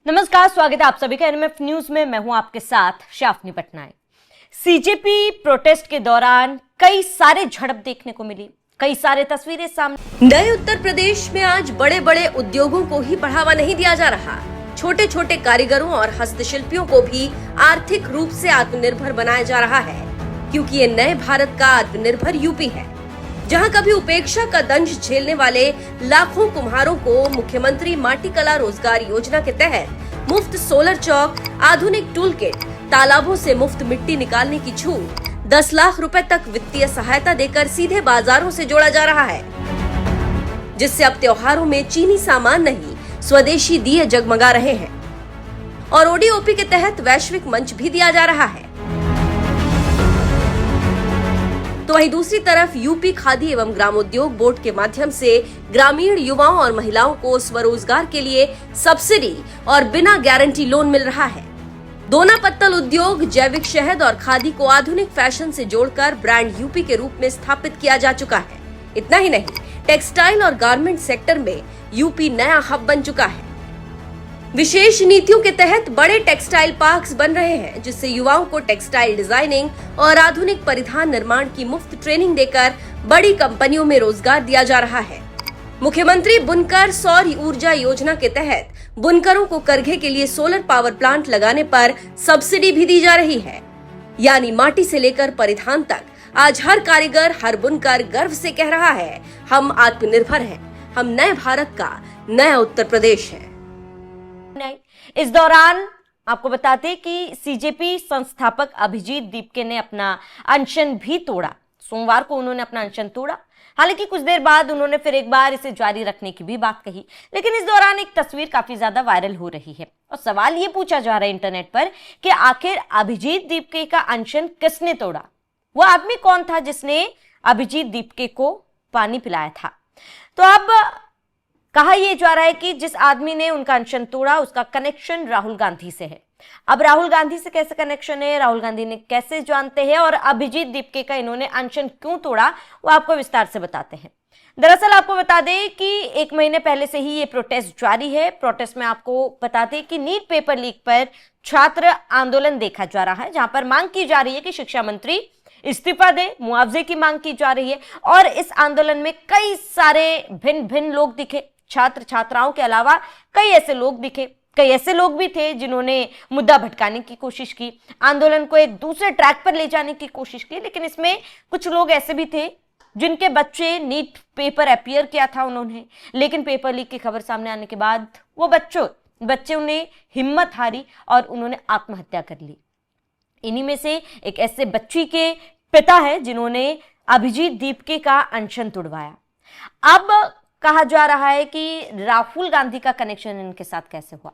नमस्कार, स्वागत है आप सभी का एनएमएफ न्यूज में। मैं हूं आपके साथ शाफनी पटनायक। सीजेपी प्रोटेस्ट के दौरान कई सारे झड़प देखने को मिली, कई सारे तस्वीरें सामने। नए उत्तर प्रदेश में आज बड़े बड़े उद्योगों को ही बढ़ावा नहीं दिया जा रहा, छोटे छोटे कारीगरों और हस्तशिल्पियों को भी आर्थिक रूप से आत्मनिर्भर बनाया जा रहा है, क्योंकि ये नए भारत का आत्मनिर्भर यूपी है, जहां कभी उपेक्षा का दंश झेलने वाले लाखों कुम्हारों को मुख्यमंत्री माटी कला रोजगार योजना के तहत मुफ्त सोलर चौक, आधुनिक टूल किट, तालाबों से मुफ्त मिट्टी निकालने की छूट, 10 लाख रुपए तक वित्तीय सहायता देकर सीधे बाजारों से जोड़ा जा रहा है, जिससे अब त्योहारों में चीनी सामान नहीं स्वदेशी दिए जगमगा रहे हैं और ओडीओपी के तहत वैश्विक मंच भी दिया जा रहा है। तो वहीं दूसरी तरफ यूपी खादी एवं ग्रामोद्योग बोर्ड के माध्यम से ग्रामीण युवाओं और महिलाओं को स्वरोजगार के लिए सब्सिडी और बिना गारंटी लोन मिल रहा है। दोना पत्तल उद्योग, जैविक शहद और खादी को आधुनिक फैशन से जोड़कर ब्रांड यूपी के रूप में स्थापित किया जा चुका है। इतना ही नहीं, टेक्सटाइल और गारमेंट सेक्टर में यूपी नया हब बन चुका है। विशेष नीतियों के तहत बड़े टेक्सटाइल पार्क्स बन रहे हैं, जिससे युवाओं को टेक्सटाइल डिजाइनिंग और आधुनिक परिधान निर्माण की मुफ्त ट्रेनिंग देकर बड़ी कंपनियों में रोजगार दिया जा रहा है। मुख्यमंत्री बुनकर सौर ऊर्जा योजना के तहत बुनकरों को करघे के लिए सोलर पावर प्लांट लगाने पर सब्सिडी भी दी जा रही है। यानी माटी से लेकर परिधान तक आज हर कारीगर, हर बुनकर गर्व से कह रहा है, हम आत्मनिर्भर हैं, हम नए भारत का नया उत्तर प्रदेश है। इस दौरान आपको बताते कि सीजेपी संस्थापक अभिजीत दीपके ने अपना अनशन भी तोड़ा। सोमवार को उन्होंने अपना अनशन तोड़ा। हालांकि कुछ देर बाद उन्होंने फिर एक बार इसे जारी रखने की भी बात कही, लेकिन इस दौरान एक तस्वीर काफी ज्यादा वायरल हो रही है और सवाल ये पूछा जा रहा है इंटरनेट पर कि आखिर अभिजीत दीपके का अनशन किसने तोड़ा? वो आदमी कौन था जिसने अभिजीत दीपके को पानी पिलाया था? तो अब कहा यह जा रहा है कि जिस आदमी ने उनका अनशन तोड़ा उसका कनेक्शन राहुल गांधी से है। अब राहुल गांधी से कैसे कनेक्शन है, राहुल गांधी ने कैसे जानते हैं और अभिजीत दीपके का इन्होंने अनशन क्यों तोड़ा, वो आपको विस्तार से बताते हैं। दरअसल आपको बता दें कि 1 महीने पहले से ही ये प्रोटेस्ट जारी है। प्रोटेस्ट में आपको बता दें कि नीट पेपर लीक पर छात्र आंदोलन देखा जा रहा है, जहां पर मांग की जा रही है कि शिक्षा मंत्री इस्तीफा दे, मुआवजे की मांग की जा रही है। और इस आंदोलन में कई सारे भिन्न भिन्न लोग दिखे, छात्र छात्राओं के अलावा कई ऐसे लोग भी थे जिन्होंने मुद्दा भटकाने की कोशिश की, आंदोलन को एक दूसरे ट्रैक पर ले जाने की कोशिश की। लेकिन इसमें कुछ लोग ऐसे भी थे जिनके बच्चे नीट पेपर अपीयर किया था उन्होंने, लेकिन पेपर लीक की खबर सामने आने के बाद वो बच्चे उन्हें हिम्मत हारी और उन्होंने आत्महत्या कर ली। इन्हीं में से एक ऐसे बच्ची के पिता है जिन्होंने अभिजीत दीपके का अनशन तुड़वाया। अब कहा जा रहा है कि राहुल गांधी का कनेक्शन इनके साथ कैसे हुआ,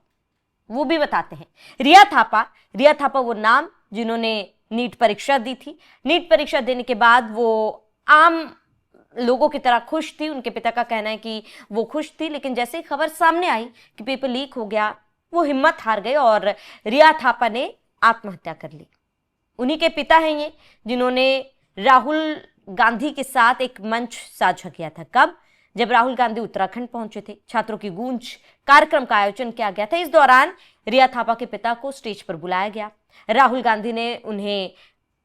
वो भी बताते हैं। रिया थापा वो नाम जिन्होंने नीट परीक्षा दी थी। नीट परीक्षा देने के बाद वो आम लोगों की तरह खुश थी। उनके पिता का कहना है कि वो खुश थी, लेकिन जैसे ही खबर सामने आई कि पेपर लीक हो गया, वो हिम्मत हार गए और रिया थापा ने आत्महत्या कर ली। उन्हीं के पिता हैं ये जिन्होंने राहुल गांधी के साथ एक मंच साझा किया था। कब? जब राहुल गांधी उत्तराखंड पहुंचे थे, छात्रों की गूंज कार्यक्रम का आयोजन किया गया था। इस दौरान रिया थापा के पिता को स्टेज पर बुलाया गया। राहुल गांधी ने उन्हें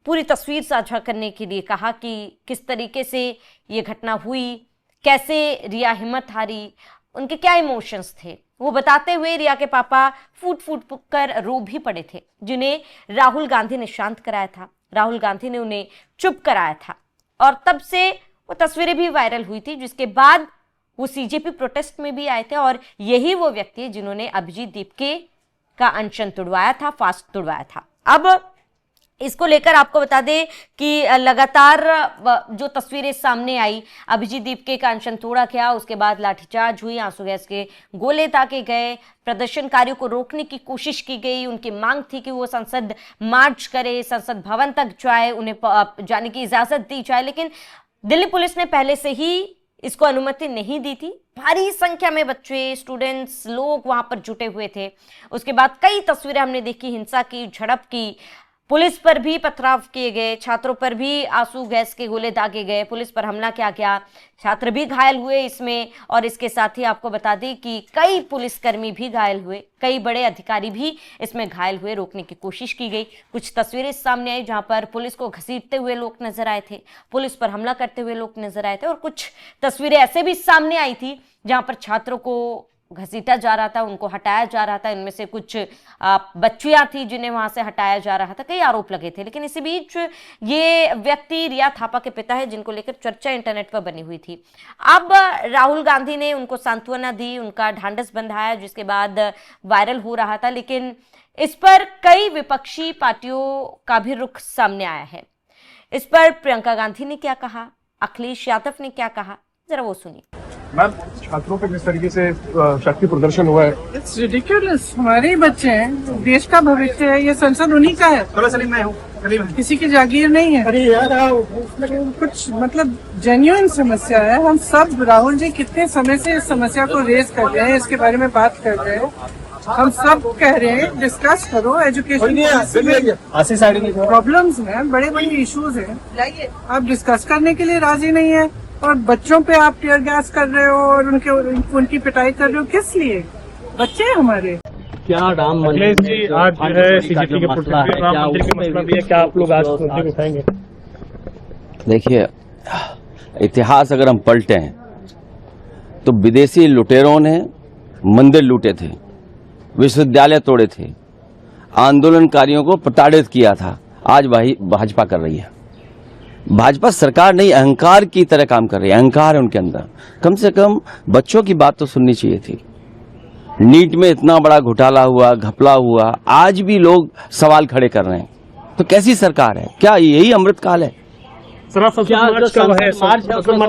पूरी तस्वीर साझा करने के लिए कहा कि किस तरीके से ये घटना हुई, कैसे रिया हिम्मत हारी, उनके क्या इमोशंस थे। वो बताते हुए रिया के पापा फूट फूट कर रो भी पड़े थे, जिन्हें राहुल गांधी ने शांत कराया था। राहुल गांधी ने उन्हें चुप कराया था और तब से वो तस्वीरें भी वायरल हुई थी, जिसके बाद वो सीजेपी प्रोटेस्ट में भी आए थे और यही वो व्यक्ति है जिन्होंने अभिजीत दीपके का अनशन तुड़वाया था, फास्ट तुड़वाया था। अब इसको लेकर आपको बता दें कि लगातार जो तस्वीरें सामने आई, अभिजीत दीपके का अनशन तोड़ा गया, उसके बाद लाठीचार्ज हुई, आंसू गैस के गोले ताके गए, प्रदर्शनकारियों को रोकने की कोशिश की गई। उनकी मांग थी कि वो संसद मार्च करे, संसद भवन तक जाए, उन्हें जाने की इजाजत दी जाए, लेकिन दिल्ली पुलिस ने पहले से ही इसको अनुमति नहीं दी थी। भारी संख्या में बच्चे, स्टूडेंट्स, लोग वहां पर जुटे हुए थे। उसके बाद कई तस्वीरें हमने देखी हिंसा की, झड़प की, पुलिस पर भी पथराव किए गए, छात्रों पर भी आंसू गैस के गोले दागे गए, पुलिस पर हमला किया गया, छात्र भी घायल हुए इसमें। और इसके साथ ही आपको बता दें कि कई पुलिसकर्मी भी घायल हुए, कई बड़े अधिकारी भी इसमें घायल हुए। रोकने की कोशिश की गई, कुछ तस्वीरें सामने आई जहां पर पुलिस को घसीटते हुए लोग नजर आए थे, पुलिस पर हमला करते हुए लोग नजर आए थे, और कुछ तस्वीरें ऐसे भी सामने आई थी जहां पर छात्रों को घसीटा जा रहा था, उनको हटाया जा रहा था। इनमें से कुछ बच्चियां थी जिन्हें वहां से हटाया जा रहा था, कई आरोप लगे थे। लेकिन इसी बीच ये व्यक्ति रिया थापा के पिता है, जिनको लेकर चर्चा इंटरनेट पर बनी हुई थी। अब राहुल गांधी ने उनको सांत्वना दी, उनका ढांढस बंधाया, जिसके बाद वायरल हो रहा था। लेकिन इस पर कई विपक्षी पार्टियों का भी रुख सामने आया है। इस पर प्रियंका गांधी ने क्या कहा, अखिलेश यादव ने क्या कहा, जरा वो सुनिए। मैम, छात्रों पे जिस तरीके से शक्ति प्रदर्शन हुआ है, इट्स रिडिकुलस। हमारे ही बच्चे हैं, देश का भविष्य है, ये संसद उन्हीं का है, किसी की जागीर नहीं है। अरे यार कुछ मतलब जेन्युइन समस्या है। हम सब, राहुल जी कितने समय से इस समस्या को रेज कर रहे हैं, इसके बारे में बात कर रहे हैं। हम सब कह रहे हैं डिस्कस करो, एजुकेशन प्रॉब्लम्स हैं, बड़े बड़े इश्यूज हैं, आप डिस्कस करने के लिए राजी नहीं है। और बच्चों पे आप टीयर गैस कर रहे हो और उनकी पिटाई कर रहे हो, किस लिए? बच्चे हैं हमारे। क्या राम अखिलेश जी, आज जो है सीजेपी के मसला है, राम मंदिर के मसला भी है, क्या आप लोग आज मुद्दे को उठाएंगे? देखिए, इतिहास अगर हम पलटे हैं तो विदेशी लुटेरों ने मंदिर लूटे थे, विश्वविद्यालय तोड़े थे, आंदोलनकारियों को प्रताड़ित किया था। आज वही भाजपा कर रही है। भाजपा सरकार नहीं, अहंकार की तरह काम कर रही है। अहंकार है उनके अंदर। कम से कम बच्चों की बात तो सुननी चाहिए थी। नीट में इतना बड़ा घोटाला हुआ, घपला हुआ, आज भी लोग सवाल खड़े कर रहे हैं। तो कैसी सरकार है? क्या यही अमृतकाल है?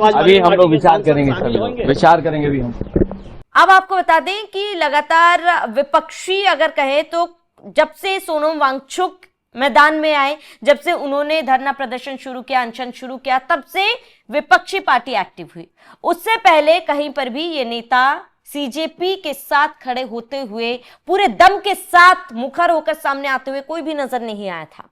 अभी हम लोग विचार करेंगे, विचार करेंगे अभी हम। अब आपको बता दें कि लगातार विपक्षी अगर कहे तो जब से सोनम वांगचुक मैदान में आए, जब से उन्होंने धरना प्रदर्शन शुरू किया, अनशन शुरू किया, तब से विपक्षी पार्टी एक्टिव हुई। उससे पहले कहीं पर भी ये नेता सीजेपी के साथ खड़े होते हुए, पूरे दम के साथ मुखर होकर सामने आते हुए कोई भी नजर नहीं आया था।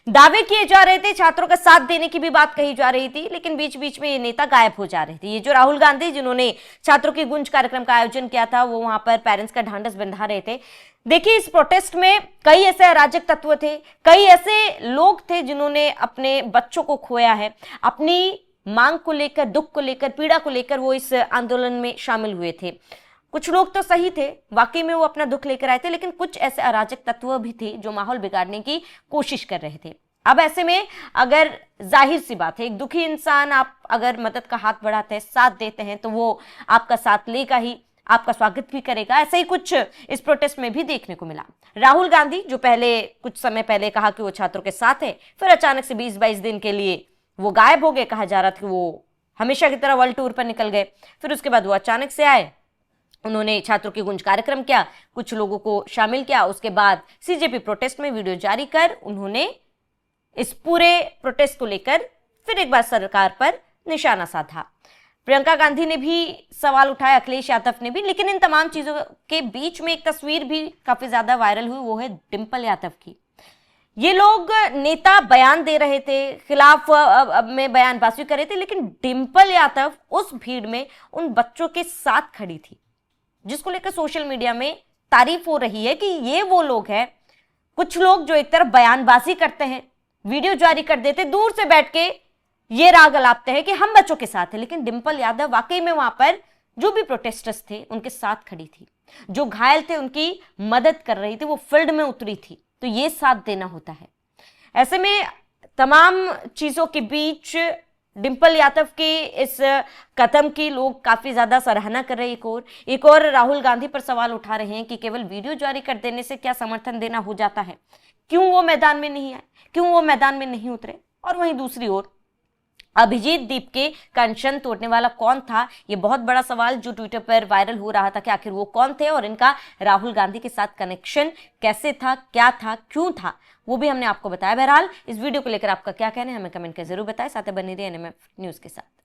दावे किए जा रहे थे, छात्रों का साथ देने की भी बात कही जा रही थी, लेकिन बीच बीच में ये नेता गायब हो जा रहे थे। ये जो राहुल गांधी, जिन्होंने छात्रों की गूंज कार्यक्रम का आयोजन किया था, वो वहां पर पेरेंट्स का ढांढस बंधा रहे थे। देखिए, इस प्रोटेस्ट में कई ऐसे अराजक तत्व थे, कई ऐसे लोग थे जिन्होंने अपने बच्चों को खोया है, अपनी मांग को लेकर, दुख को लेकर, पीड़ा को लेकर वो इस आंदोलन में शामिल हुए थे। कुछ लोग तो सही थे, वाकई में वो अपना दुख लेकर आए थे, लेकिन कुछ ऐसे अराजक तत्व भी थे जो माहौल बिगाड़ने की कोशिश कर रहे थे। अब ऐसे में अगर जाहिर सी बात है, एक दुखी इंसान, आप अगर मदद का हाथ बढ़ाते हैं, साथ देते हैं, तो वो आपका साथ लेगा ही, आपका स्वागत भी करेगा। ऐसा ही कुछ इस प्रोटेस्ट में भी देखने को मिला। राहुल गांधी, जो पहले कुछ समय पहले कहा कि वो छात्रों के साथ है, फिर अचानक से 20-22 दिन के लिए वो गायब हो गए। कहा जा रहा था कि वो हमेशा की तरह वर्ल्ड टूर पर निकल गए। फिर उसके बाद वो अचानक से आए, उन्होंने छात्रों की गूंज कार्यक्रम किया, कुछ लोगों को शामिल किया। उसके बाद सीजेपी प्रोटेस्ट में वीडियो जारी कर उन्होंने इस पूरे प्रोटेस्ट को लेकर फिर एक बार सरकार पर निशाना साधा। प्रियंका गांधी ने भी सवाल उठाया, अखिलेश यादव ने भी। लेकिन इन तमाम चीजों के बीच में एक तस्वीर भी काफी ज्यादा वायरल हुई, वो है डिंपल यादव की। ये लोग नेता बयान दे रहे थे, खिलाफ में बयानबाजी कर रहे थे, लेकिन डिंपल यादव उस भीड़ में उन बच्चों के साथ खड़ी थी, जिसको लेकर सोशल मीडिया में तारीफ हो रही है कि ये वो लोग हैं, कुछ लोग जो एक तरफ बयानबाजी करते हैं, वीडियो जारी कर देते, दूर से बैठ के ये राग अलापते हैं कि हम बच्चों के साथ हैं, लेकिन डिंपल यादव वाकई में वहां पर जो भी प्रोटेस्टर्स थे उनके साथ खड़ी थी, जो घायल थे उनकी मदद कर रही थी, वो फील्ड में उतरी थी। तो ये साथ देना होता है। ऐसे में तमाम चीजों के बीच डिंपल यादव के इस कदम की लोग काफी ज्यादा सराहना कर रहे हैं। एक और राहुल गांधी पर सवाल उठा रहे हैं कि केवल वीडियो जारी कर देने से क्या समर्थन देना हो जाता है, क्यों वो मैदान में नहीं आए, क्यों वो मैदान में नहीं उतरे। और वहीं दूसरी ओर अभिजीत दीपके का अनशन तोड़ने वाला कौन था, ये बहुत बड़ा सवाल जो ट्विटर पर वायरल हो रहा था कि आखिर वो कौन थे और इनका राहुल गांधी के साथ कनेक्शन कैसे था, क्या था, क्यों था, वो भी हमने आपको बताया। बहरहाल इस वीडियो को लेकर आपका क्या कहना है हमें कमेंट कर जरूर बताएं। साथ ही बने रहिए एनएमएफ न्यूज के साथ।